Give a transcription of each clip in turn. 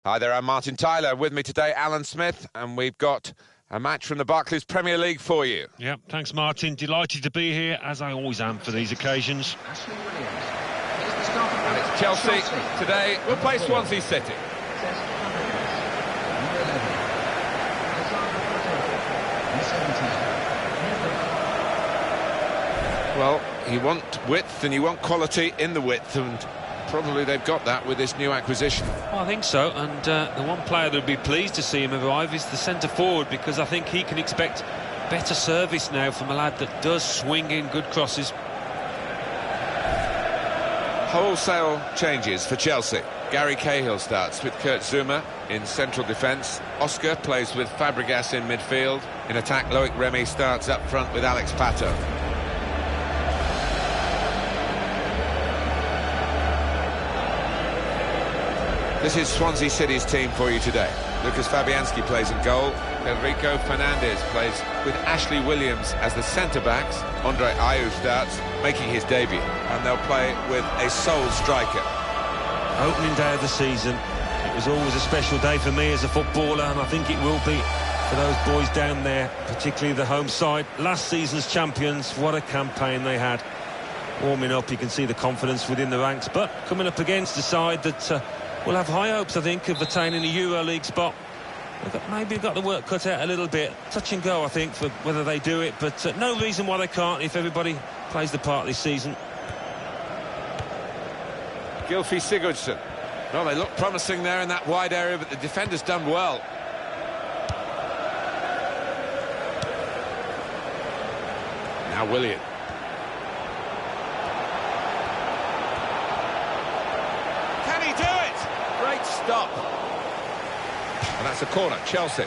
Hi there, I'm Martin Tyler. With me today, Alan Smith, and we've got a match from the Barclays Premier League for you. Yeah, thanks, Martin. Delighted to be here, as I always am for these occasions. And it's Chelsea today. We'll play Swansea City. Well, you want width and you want quality in the width, and probably they've got that with this new acquisition. Well, I think so, and the one player that would be pleased to see him arrive is the centre-forward, because I think he can expect better service now from a lad that does swing in good crosses. Wholesale changes for Chelsea. Gary Cahill starts with Kurt Zouma in central defence. Oscar plays with Fabregas in midfield. In attack, Loic Remy starts up front with Alex Pato. This is Swansea City's team for you today. Lucas Fabianski plays in goal. Enrico Fernandez plays with Ashley Williams as the centre-backs. Andre Ayew starts, making his debut. And they'll play with a sole striker. Opening day of the season. It was always a special day for me as a footballer, and I think it will be for those boys down there, particularly the home side. Last season's champions, what a campaign they had. Warming up, you can see the confidence within the ranks, but coming up against a side that will have high hopes, I think, of attaining a EuroLeague spot. Maybe got the work cut out a little bit. Touch and go, I think, for whether they do it, but no reason why they can't if everybody plays the part this season. Gylfi Sigurdsson. Well, they look promising there in that wide area, but the defender's done well. Now Willian. Can he do it? Great stop. And that's a corner, Chelsea.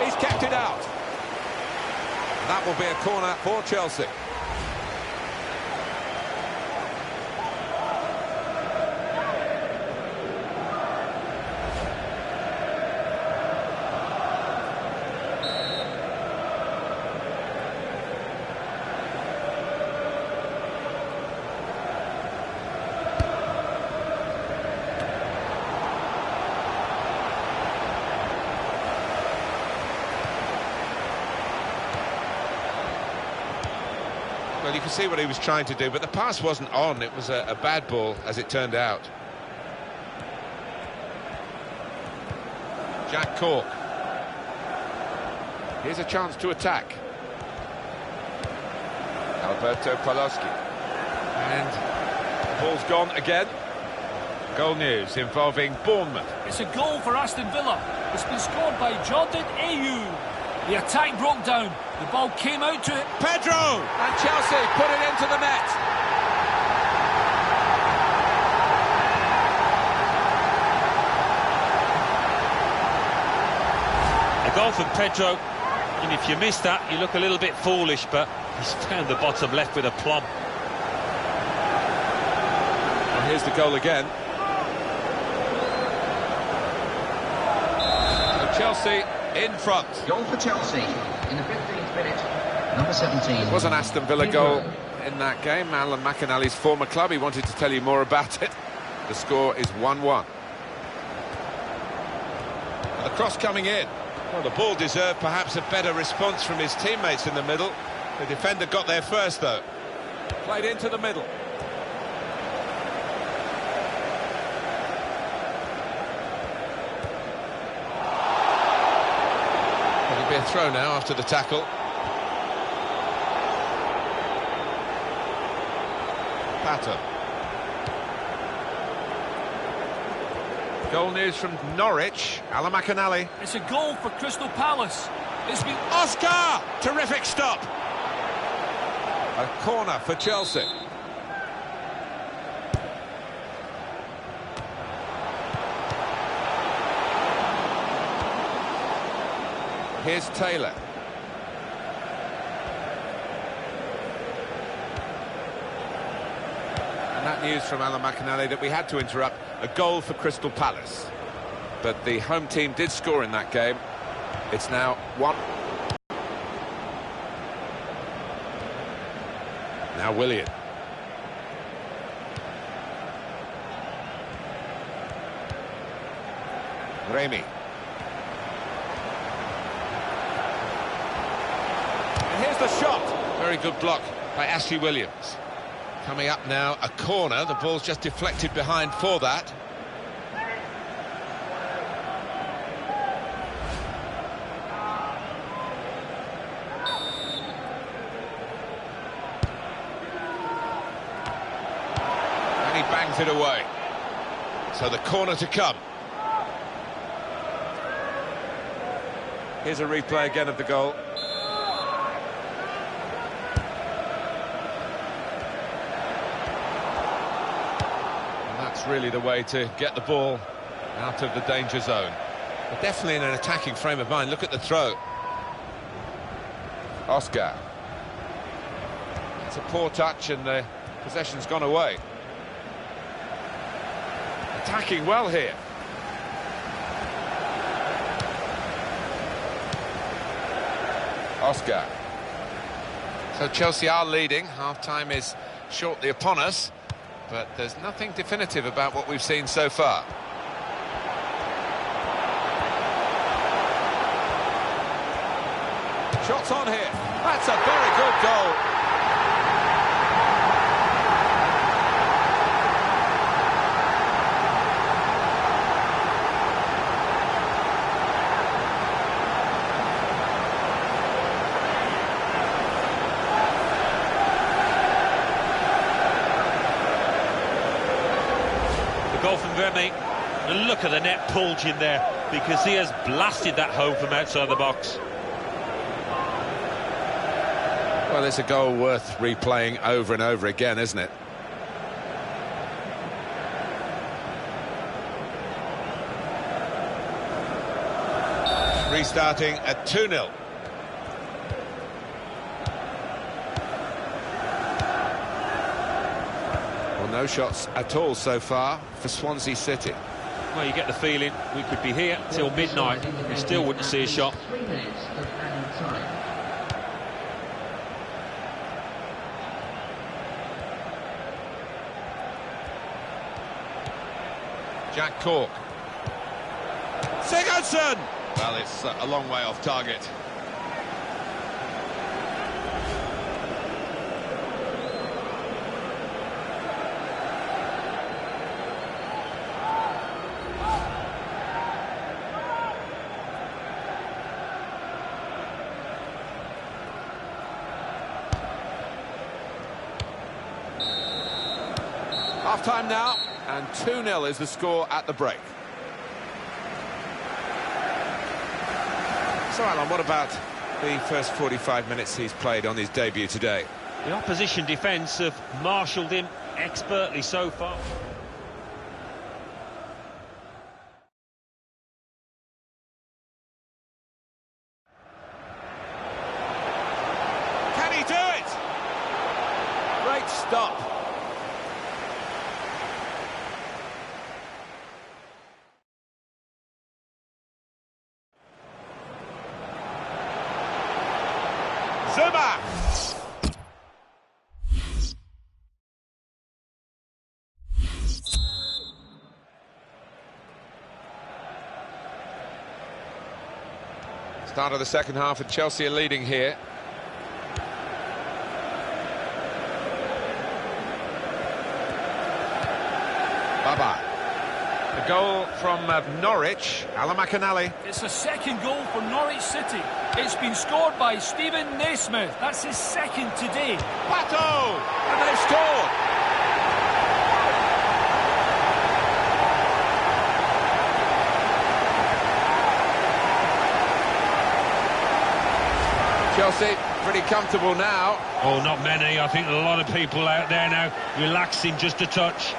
He's kept it out. That will be a corner for Chelsea. Well, you can see what he was trying to do, but the pass wasn't on. It was a bad ball, as it turned out. Jack Cork. Here's a chance to attack. Alberto Paloschi. And the ball's gone again. Goal news involving Bournemouth. It's a goal for Aston Villa. It's been scored by Jordan Ayew. The attack broke down. The ball came out to it. Pedro! And Chelsea put it into the net. A goal from Pedro, and if you miss that, you look a little bit foolish, but he's found the bottom left with a plum. And here's the goal again. So Chelsea in front. Goal for Chelsea in the 15th minute, number 17. It was an Aston Villa goal in that game. Alan McInally's former club. He wanted to tell you more about it. The score is 1-1. And the cross coming in. Well, the ball deserved perhaps a better response from his teammates in the middle. The defender got there first, though. Played into the middle. It'll be a throw now after the tackle. Pato. Goal news from Norwich. Alan McInally. It's a goal for Crystal Palace. It's been... Oscar! Terrific stop. A corner for Chelsea. Here's Taylor. And that news from Alan McInally that we had to interrupt. A goal for Crystal Palace. But the home team did score in that game. It's now 1. Now Willian. Remy. And here's the shot. Very good block by Ashley Williams. Coming up now, a corner. The ball's just deflected behind for that. And he bangs it away. So the corner to come. Here's a replay again of the goal. And that's really the way to get the ball out of the danger zone. But definitely in an attacking frame of mind. Look at the throw. Oscar. It's a poor touch and the possession's gone away. Attacking well here. Oscar. So Chelsea are leading. Half-time is shortly upon us, but there's nothing definitive about what we've seen so far. Shots on here. That's a very good goal. Goal from Remy, and look at the net bulge in there, because he has blasted that home from outside the box. Well, it's a goal worth replaying over and over again, isn't it? Restarting at 2-0. No shots at all so far for Swansea City. Well, you get the feeling we could be here till midnight, we still wouldn't see a shot. 3 minutes of added time. Jack Cork. Sigurdsson! Well, it's a long way off target. Half-time now, and 2-0 is the score at the break. So, Alan, what about the first 45 minutes he's played on his debut today? The opposition defence have marshalled him expertly so far. Can he do it? Great stop. Zuma! Start of the second half and Chelsea are leading here. Bye-bye. The goal from Norwich, Alan McInally. It's a second goal for Norwich City. It's been scored by Stephen Naismith. That's his second today. Pato! And they've scored! Chelsea pretty comfortable now. Oh, not many. I think a lot of people out there now relaxing just a touch.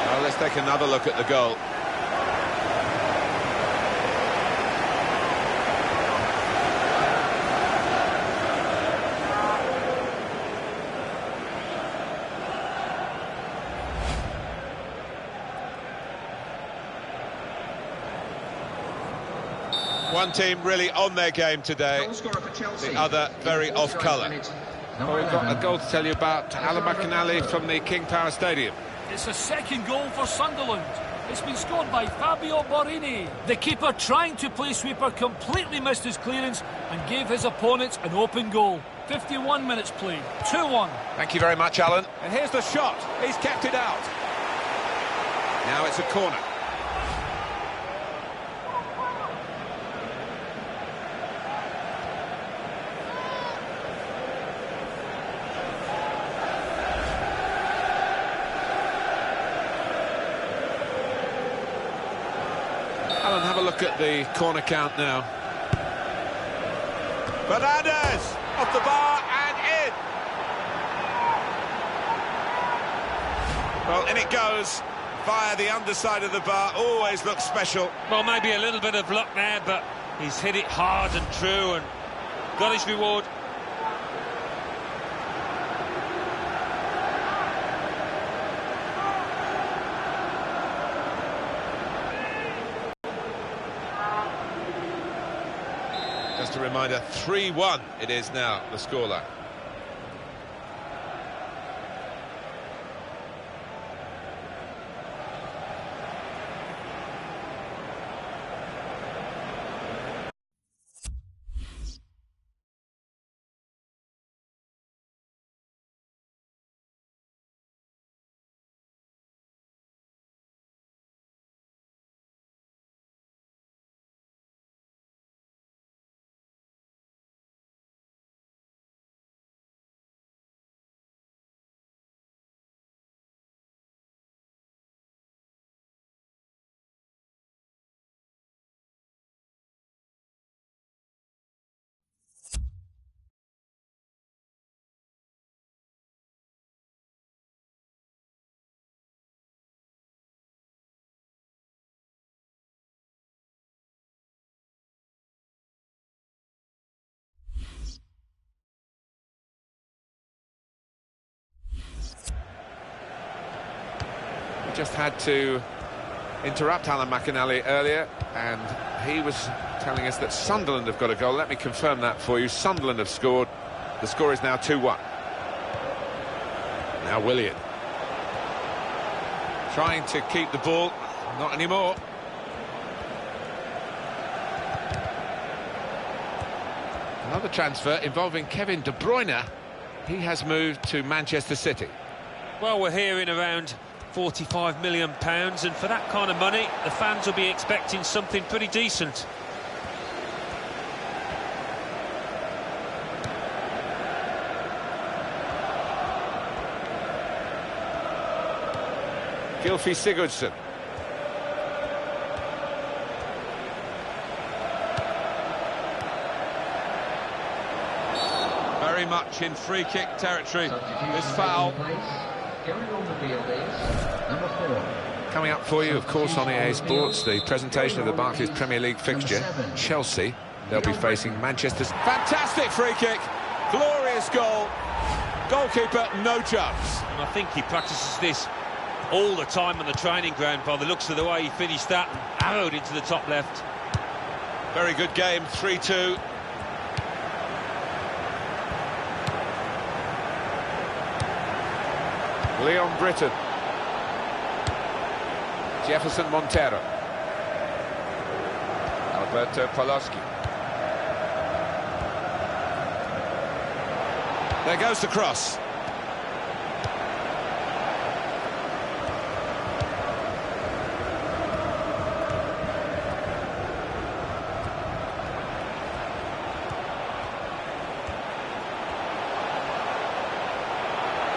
Well, let's take another look at the goal. One team really on their game today, the other very off colour. Well, we've got a goal to tell you about Alan McInally from the King Power Stadium. It's a second goal for Sunderland. It's been scored by Fabio Borini. The keeper, trying to play sweeper, completely missed his clearance and gave his opponents an open goal. 51 minutes played, 2-1. Thank you very much, Alan. And here's the shot. He's kept it out. Now it's a corner. Alan, have a look at the corner count now. Fernandez off the bar and in. Well, in it goes via the underside of the bar. Always looks special. Well, maybe a little bit of luck there, but he's hit it hard and true and got his reward. Just a reminder, 3-1 it is now, the scoreline. Just had to interrupt Alan McInally earlier, and he was telling us that Sunderland have got a goal. Let me confirm that for you. Sunderland have scored. The score is now 2-1. Now Willian trying to keep the ball. Not anymore. Another transfer involving Kevin De Bruyne. He has moved to Manchester City. Well, we're hearing around £45 million, and for that kind of money, the fans will be expecting something pretty decent. Gylfi Sigurdsson. Very much in free kick territory, this foul. Coming up for you, of course, on EA Sports, the presentation of the Barclays Premier League fixture. Chelsea, they'll be facing Manchester. Fantastic free kick, glorious goal. Goalkeeper, no chance. And I think he practices this all the time on the training ground by the looks of the way he finished that and arrowed into the top left. Very good game, 3-2. Leon Britton. Jefferson Montero. Alberto Poloski. There goes the cross.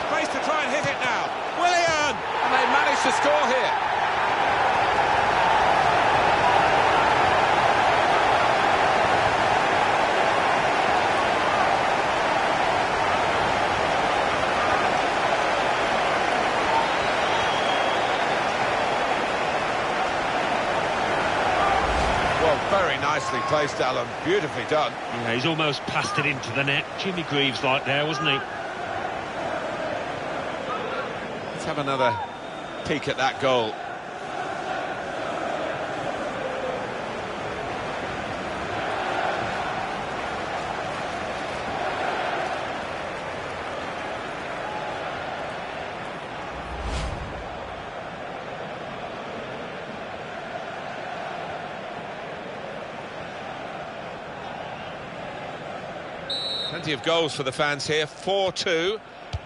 Space to try and hit it now. Willian! And they managed to score here. Very nicely placed, Alan. Beautifully done. Yeah, he's almost passed it into the net. Jimmy Greaves like there, wasn't he? Let's have another peek at that goal. Plenty of goals for the fans here. 4-2.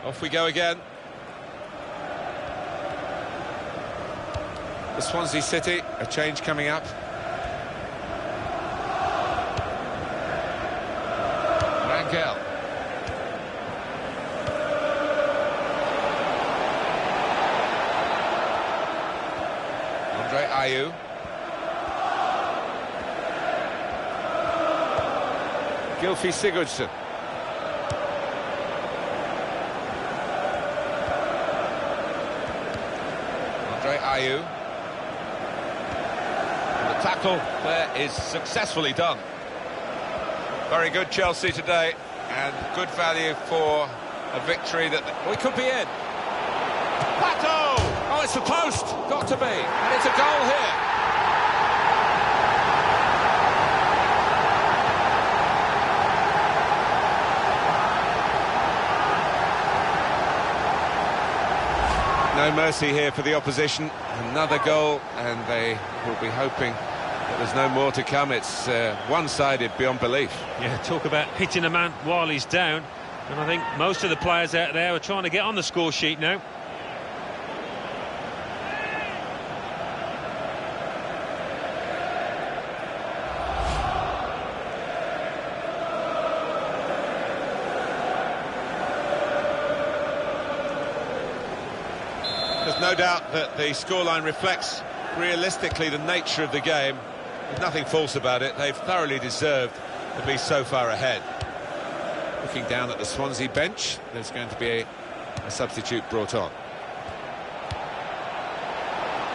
Off we go again. The Swansea City, a change coming up. Rangel. Ayew. Gylfi Sigurdsson. Ayew. And the tackle there is successfully done. Very good Chelsea today, and good value for a victory that we could be in. Pato! Oh, it's the post! Got to be. And it's a goal here. No mercy here for the opposition. Another goal, and they will be hoping that there's no more to come. It's one-sided beyond belief. Yeah, talk about hitting a man while he's down. And I think most of the players out there are trying to get on the score sheet now. There's no doubt that the scoreline reflects realistically the nature of the game. There's nothing false about it. They've thoroughly deserved to be so far ahead. Looking down at the Swansea bench, there's going to be a substitute brought on.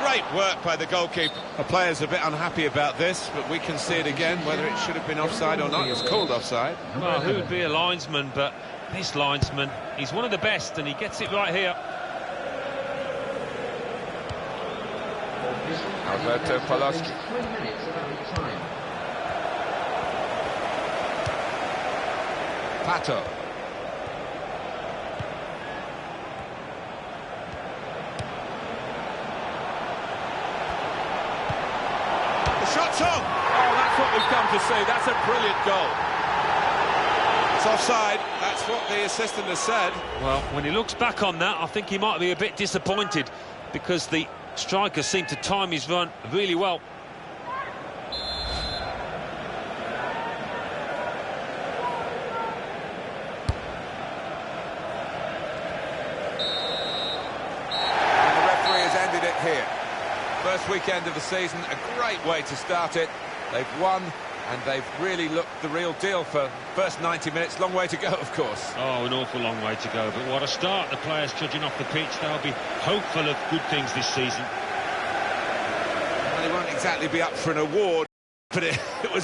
Great work by the goalkeeper. The players are a bit unhappy about this, but we can see it again, whether it should have been offside or not. It's called offside. Well, who would be a linesman, but this linesman, he's one of the best, and he gets it right here. Alberto Poloski. Pato. The shot's on! Oh, that's what we've come to see. That's a brilliant goal. It's offside. That's what the assistant has said. Well, when he looks back on that, I think he might be a bit disappointed, because the striker seemed to time his run really well. And the referee has ended it here. First weekend of the season, a great way to start it. They've won, and they've really looked the real deal for first 90 minutes. Long way to go, of course. Oh, an awful long way to go, but what a start. The players judging off the pitch, they'll be hopeful of good things this season. Well, they won't exactly be up for an award, but it was